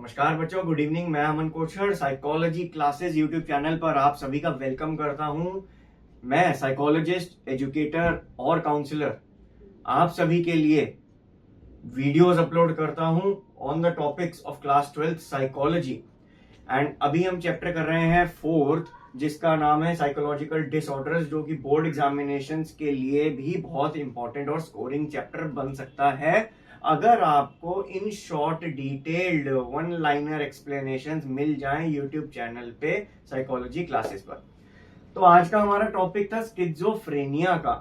नमस्कार बच्चों, good evening. मैं Aman Kochar psychology classes YouTube channel पर आप सभी का वेलकम करता हूं। मैं साइकोलॉजिस्ट, एजुकेटर और काउंसलर आप सभी के लिए वीडियोस अपलोड करता हूं on the topics of class 12th psychology. And अभी हम चैप्टर कर रहे हैं 4th, जिसका नाम है साइकोलॉजिकल डिसऑर्डर्स, जो कि बोर्ड एग्जामिनेशंस के लिए भी बहुत इंपॉर्टेंट और स्कोरिंग चैप्टर बन सकता है अगर आपको इन short detailed one liner explanations मिल जाएं यूट्यूब चैनल पे साइकोलॉजी क्लासेस पर। तो आज का हमारा टॉपिक था स्किज़ोफ्रेनिया का।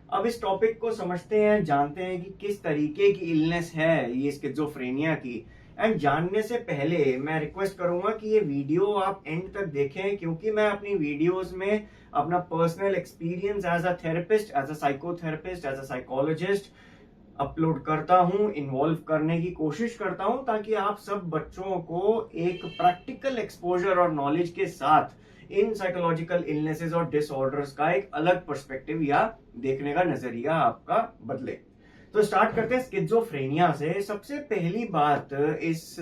अब इस टॉपिक को समझते हैं, जानते हैं कि किस तरीके की इलनेस है ये स्किज़ोफ्रेनिया की। एंड जानने से पहले मैं रिक्वेस्ट करूंगा कि ये वीडियो आप एंड तक देखें, क्योंकि मैं अपनी वीडियोस में अपना personal experience as a therapist, as a psychotherapist, as a psychologist upload करता हूं, इन्वॉल्व करने की कोशिश करता हूं, ताकि आप सब बच्चों को एक प्रैक्टिकल एक्सपोजर और नॉलेज के साथ इन साइकोलॉजिकल इलनेसेस और डिसऑर्डर्स का एक अलग पर्सपेक्टिव या देखने का नजरिया आपका बदले। तो स्टार्ट करते हैं स्किज़ोफ्रेनिया से। सबसे पहली बात इस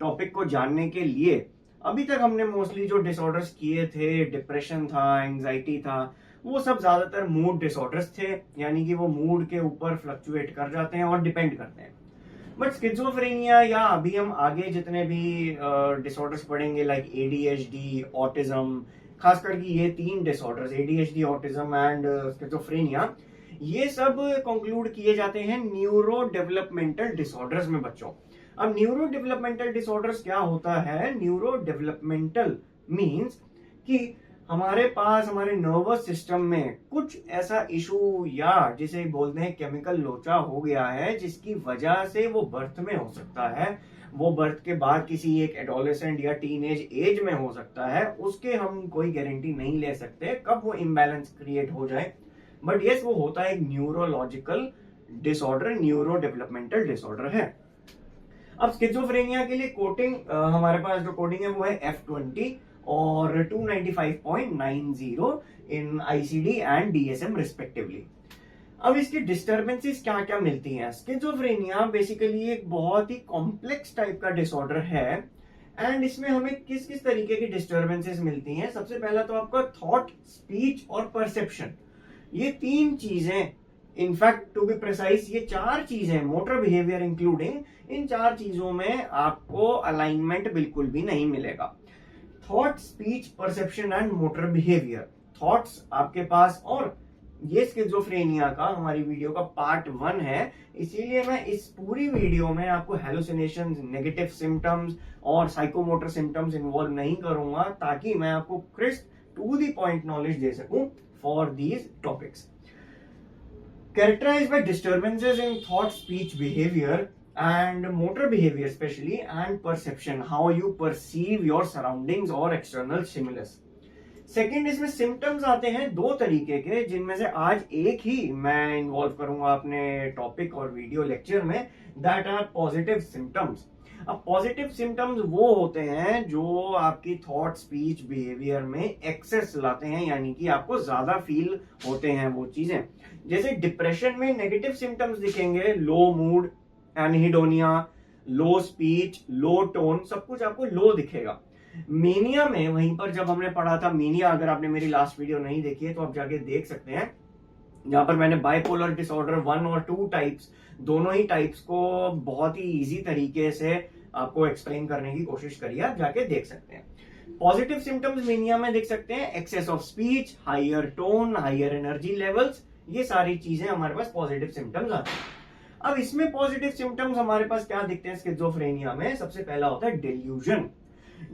टॉपिक को जानने के लिए, अभी तक हमने मोस्टली जो डिसऑर्डर्स किए थे, डिप्रेशन था, एंजाइटी था, वो सब ज्यादातर मूड डिसऑर्डर्स थे, यानी कि वो मूड के ऊपर फ्लक्चुएट कर जाते हैं और डिपेंड करते हैं। बट स्किज़ोफ्रेनिया या अभी हम आगे जितने भी डिसऑर्डर्स पढ़ेंगे, लाइक एडीएचडी, ऑटिज्म, खासकर कि ये 3 disorders ADHD, autism and schizophrenia, ये सब कंक्लूड किए जाते हैं न्यूरो डेवलपमेंटल डिसऑर्डर्स में बच्चों। अब न्यूरो डेवलपमेंटल डिसऑर्डर्स क्या होता है? न्यूरो डेवलपमेंटल मींस कि हमारे पास हमारे नर्वस सिस्टम में कुछ ऐसा इशू या जिसे बोलते हैं केमिकल लोचा हो गया है, जिसकी वजह से वो बर्थ में हो सकता है, वो बर्थ के बाद किसी एक एडोलेसेंट या टीनेज एज में हो सकता है। उसके हम कोई गारंटी नहीं ले सकते कब वो इम्बैलेंस क्रिएट हो जाए, बट यस वो होता है एक neurological disorder, neuro developmental disorder है। अब स्किज़ोफ्रेनिया के लिए कोडिंग हमारे पास जो कोडिंग है वो है F20 और 295.90 इन आईसीडी एंड डीएसएम रिस्पेक्टिवली। अब इसकी डिस्टर्बेंसेस क्या क्या मिलती हैं? स्किज़ोफ्रेनिया बेसिकली एक बहुत ही कॉम्प्लेक्स टाइप का डिसऑर्डर है एंड इसमें हमें किस किस तरीके की डिस्टर्बेंसेस मिलती हैं। सबसे पहला तो आपका थॉट, स्पीच और परसेप्शन, ये 3 चीजें, इनफैक्ट टू बी प्रिसाइज ये 4 चीजें, मोटर बिहेवियर इंक्लूडिंग, इन 4 चीजों में आपको अलाइनमेंट बिल्कुल भी नहीं मिलेगा। Thought, speech, perception and motor behaviour. Thoughts आपके पास, और ये स्किज़ोफ्रेनिया का हमारी वीडियो का पार्ट 1 है, इसीलिए मैं इस पूरी वीडियो में आपको हेलुसिनेशंस, नेगेटिव सिम्टम्स और साइकोमोटर सिम्टम्स इन्वॉल्व नहीं करूंगा, ताकि मैं आपको crisp to the point knowledge दे सकूं for these topics. Characterized by disturbances in thought, speech, behavior and motor behavior especially, and perception, how you perceive your surroundings or external stimulus. Second, इसमें symptoms आते हैं 2 तरीके के, जिनमें से आज एक ही मैं इन्वॉल्व करूंगा अपने टॉपिक और वीडियो लेक्चर में, दैट आर पॉजिटिव सिम्टम्स। अब पॉजिटिव सिम्टम्स वो होते हैं जो आपकी थॉट, स्पीच, बिहेवियर में एक्सेस लाते हैं, यानी कि आपको ज्यादा फील होते हैं वो चीजें। जैसे डिप्रेशन में नेगेटिव सिम्टम्स दिखेंगे, लो मूड, एनहिडोनिया, लो स्पीच, लो टोन, सब कुछ आपको लो दिखेगा। मेनिया में, वहीं पर जब हमने पढ़ा था मेनिया, अगर आपने मेरी लास्ट वीडियो नहीं देखी है तो आप जाके देख सकते हैं, जहां पर मैंने बाइपोलर डिसऑर्डर 1 और 2 टाइप्स, दोनों ही टाइप्स को बहुत ही इजी तरीके से आपको एक्सप्लेन करने की कोशिश करी है, आप जाके देख सकते हैं। पॉजिटिव सिम्टम्स मेनिया में देख सकते हैं, excess of speech, higher tone, higher energy levels, ये सारी चीजें हमारे पास पॉजिटिव सिम्टम्स आते हैं। अब इसमें पॉजिटिव सिम्टम्स हमारे पास क्या दिखते हैं स्किज़ोफ्रेनिया में? सबसे पहला होता है डेल्यूजन।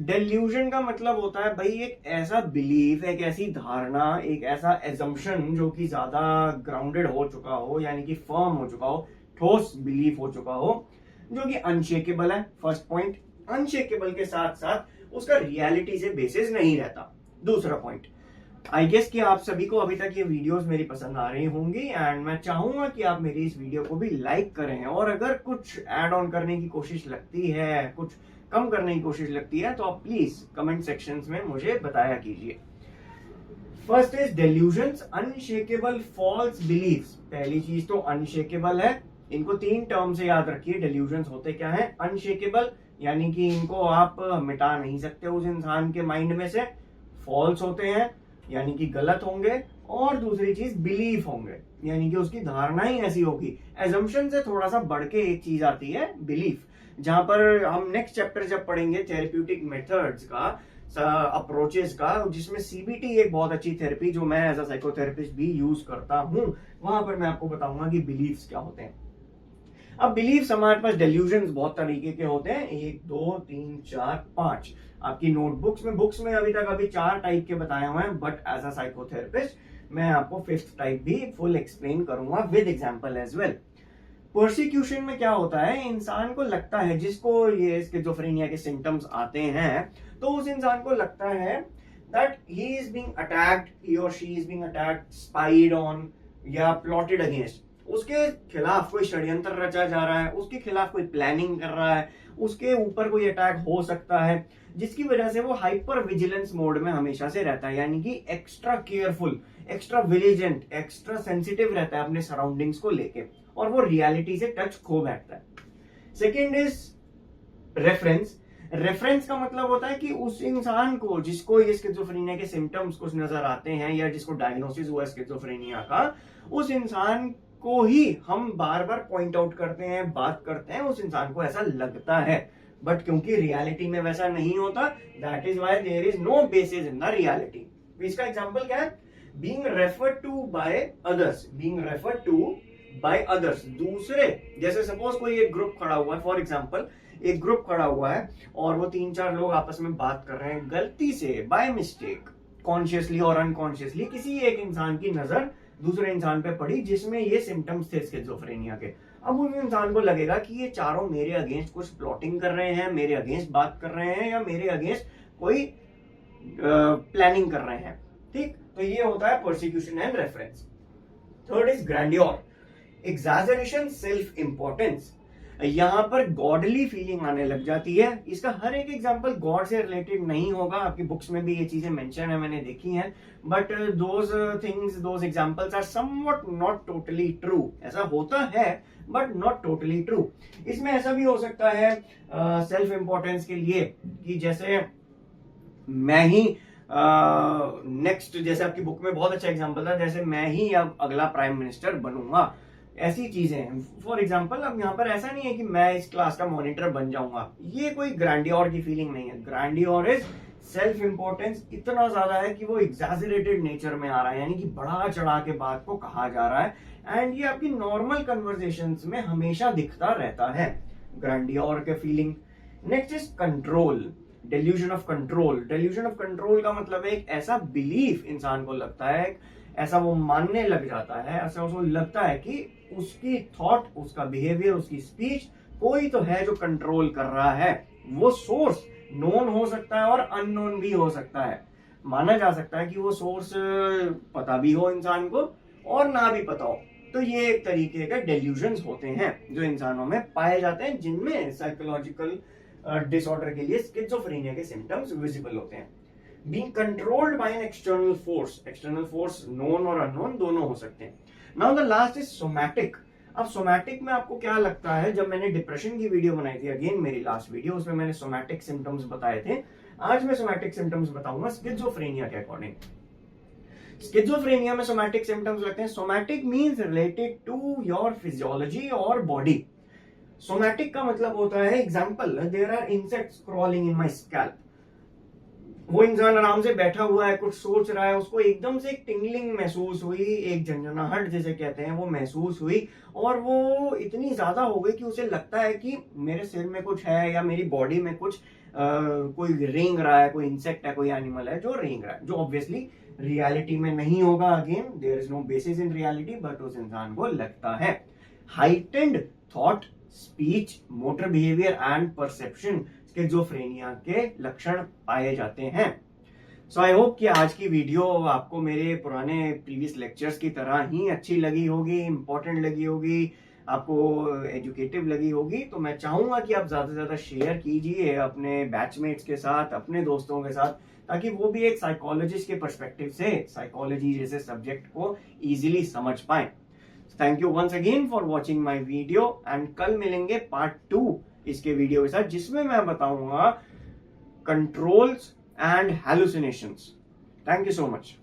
डेल्यूजन का मतलब होता है भाई एक ऐसा बिलीफ, एक ऐसी धारणा, एक ऐसा एजम्पशन जो कि ज्यादा ग्राउंडेड हो चुका हो, यानी कि फर्म हो चुका हो, ठोस बिलीफ हो चुका हो, जो कि अनशेकेबल है। फर्स्ट पॉइंट, अनशेकेबल के साथ साथ उसका रियलिटी से बेसिस नहीं रहता। दूसरा पॉइंट, आई गेस कि आप सभी को अभी तक ये वीडियोस मेरी पसंद आ रही होंगी एंड मैं चाहूंगा कि आप मेरी इस वीडियो को भी लाइक करें, और अगर कुछ ऐड ऑन करने की कोशिश लगती है, कुछ कम करने की कोशिश लगती है, तो आप प्लीज कमेंट सेक्शंस में मुझे बताया कीजिए। First is delusions, unshakable false beliefs. पहली चीज तो अनशेकेबल है, इनको 3 टर्म से याद रखिए। डेल्यूजन्स होते क्या है? अनशेकेबल, यानी कि इनको आप मिटा नहीं सकते उस इंसान के माइंड में से। फॉल्स होते हैं यानी कि गलत होंगे, और दूसरी चीज बिलीफ होंगे, यानी कि उसकी धारणा ही ऐसी होगी। एजम्पशन से थोड़ा सा बढ़ के एक चीज आती है बिलीफ, जहां पर हम नेक्स्ट चैप्टर जब पढ़ेंगे थेरेप्यूटिक मेथड्स का, अप्रोचेस का, जिसमें सीबीटी एक बहुत अच्छी थेरेपी जो मैं एज अ साइकोथेरेपिस्ट भी यूज करता हूं, वहां पर मैं आपको बताऊंगा कि बिलीफ्स क्या होते हैं। अब बिलीफ्स हमारे पास डेल्यूजन्स बहुत तरीके के होते हैं, 1 2 3 4 5 आपकी नोटबुक्स में, बुक्स में अभी 4 टाइप के बताए हुए हैं, बट एज अ साइकोथेरेपिस्ट मैं आपको 5th टाइप भी फुल एक्सप्लेन करूंगा with example as well. Persecution में क्या होता है, इंसान को लगता है, जिसको ये स्किज़ोफ्रेनिया के सिम्टम्स आते हैं, तो उस इंसान को लगता है that he is being attacked, he और she is being attacked, spied on या प्लॉटेड अगेंस्ट। उसके खिलाफ कोई षड्यंत्र रचा जा रहा है, उसके खिलाफ कोई प्लानिंग कर रहा है, उसके ऊपर कोई अटैक हो सकता है, जिसकी वजह से वो हाइपर विजिलेंस मोड में हमेशा से रहता है, यानी कि extra careful, extra vigilant, extra sensitive रहता है अपने सराउंडिंग्स को लेके, और वो रियलिटी से टच खो बैठता है। Second is reference. रेफरेंस का मतलब होता है कि उस इंसान को जिसको ये स्किज़ोफ्रेनिया के सिम्टम्स कुछ नजर आते हैं या जिसको डायग्नोसिस हुआ है स्किज़ोफ्रेनिया का, उस इंसान को ही हम बार बार पॉइंट आउट करते हैं, बात करते हैं, उस इंसान को ऐसा लगता है, बट क्योंकि रियलिटी में वैसा नहीं होता, that is why there is no basis in the reality. इसका एग्जांपल क्या है, being referred to by others, being referred to by others, दूसरे, जैसे सपोज कोई एक ग्रुप खड़ा हुआ है, फॉर एग्जांपल एक ग्रुप खड़ा हुआ है और वो 3-4 लोग आपस में बात कर रहे हैं, गलती से, बाय मिस्टेक, कॉन्शियसली और अनकॉन्शियसली किसी एक इंसान की नजर दूसरे इंसान पे पड़ी जिसमें ये सिम्टम्स थे स्किज़ोफ्रेनिया के। अब उस इंसान को लगेगा कि ये चारों मेरे अगेंस्ट कुछ प्लॉटिंग कर रहे हैं, मेरे अगेंस्ट बात कर रहे हैं, या मेरे अगेंस्ट कोई प्लानिंग कर रहे हैं, ठीक। तो ये होता है persecution and reference. Third is grandiose, exaggeration, self importance. यहां पर गॉडली फीलिंग आने लग जाती है। इसका हर एक एग्जांपल गॉड से रिलेटेड नहीं होगा, आपकी बुक्स में भी ये चीजें मेंशन है, मैंने देखी हैं, but those things, those examples are somewhat not totally true. ऐसा होता है बट नॉट टोटली ट्रू। इसमें ऐसा भी हो सकता है सेल्फ इंपॉर्टेंस के लिए कि जैसे मैं ही नेक्स्ट, जैसे आपकी बुक में बहुत अच्छा एग्जांपल था, जैसे मैं ही अब अगला प्राइम मिनिस्टर बनूंगा, ऐसी चीजें। फॉर एग्जांपल अब यहाँ पर ऐसा नहीं है कि मैं इस क्लास का मॉनिटर बन जाऊंगा, ये कोई ग्रैंडियोर की फीलिंग नहीं है। ग्रैंडियोर इज सेल्फ इंपॉर्टेंस इतना ज्यादा है कि वो एग्जैजरेटेड नेचर में आ रहा है, यानी कि बढ़ा चढ़ा के बात को कहा जा रहा है, एंड ये आपकी नॉर्मल कन्वर्सेशंस में हमेशा दिखता रहता है, ग्रैंडियोर के feeling. Next is control, delusion of control. Delusion of control का मतलब है एक ऐसा बिलीफ इंसान को लगता है, ऐसा वो मानने लग जाता है, ऐसा उसको लगता है कि उसकी थॉट, उसका बिहेवियर, उसकी स्पीच कोई तो है जो कंट्रोल कर रहा है। वो सोर्स नोन हो सकता है और अननोन भी हो सकता है। माना जा सकता है कि वो सोर्स पता भी हो इंसान को और ना भी पता हो। तो ये एक तरीके के डेल्यूजन्स होते हैं जो इंसानों में पाए जाते हैं, जिनमें साइकोलॉजिकल डिसऑर्डर के लिए स्किज़ोफ्रेनिया के सिम्टम्स विजिबल होते हैं। Being controlled by an external force known और unknown दोनों हो सकते हैं। Now the last is somatic। अब सोमैटिक में आपको क्या लगता है, जब मैंने डिप्रेशन की वीडियो बनाई थी, अगेन मेरी लास्ट वीडियो, उसमें मैंने सोमैटिक सिम्टम्स बताए थे, आज मैं सोमैटिक सिम्टम्स बताऊंगा स्किज़ोफ्रेनिया के अकॉर्डिंग। स्किज़ोफ्रेनिया में सोमैटिक सिम्टम्स लगते हैं। Somatic means related to your physiology और बॉडी। सोमैटिक का मतलब होता है, example, there are insects crawling in my scalp. वो इंसान आराम से बैठा हुआ है, कुछ सोच रहा है, उसको एकदम से एक टिंगलिंग महसूस हुई, एक झंझनाहट जिसे कहते हैं वो महसूस हुई, और वो इतनी ज्यादा हो गई कि उसे लगता है कि मेरे सिर में कुछ है या मेरी बॉडी में कुछ कोई रेंग रहा है, कोई इंसेक्ट है, कोई एनिमल है जो रेंग रहा है, जो ऑब्वियसली रियलिटी में नहीं होगा। Again there is no basis in reality, but उस इंसान को लगता है। Heightened thought, speech, motor behaviour and perception schizophrenia के लक्षण पाए जाते हैं। सो आई होप कि आज की वीडियो आपको मेरे पुराने प्रीवियस लेक्चर्स की तरह ही अच्छी लगी होगी, इंपॉर्टेंट लगी होगी, आपको एजुकेटिव लगी होगी। तो मैं चाहूंगा कि आप ज्यादा से ज्यादा शेयर कीजिए अपने बैचमेट्स के साथ, अपने दोस्तों के साथ, ताकि वो भी एक साइकोलॉजिस्ट के पर्सपेक्टिव से साइकोलॉजी जैसे सब्जेक्ट को इजीली समझ पाए। Thank you once again for watching my video, and कल मिलेंगे पार्ट 2 इसके वीडियो के साथ, जिसमें मैं बताऊंगा controls and hallucinations. Thank you so much.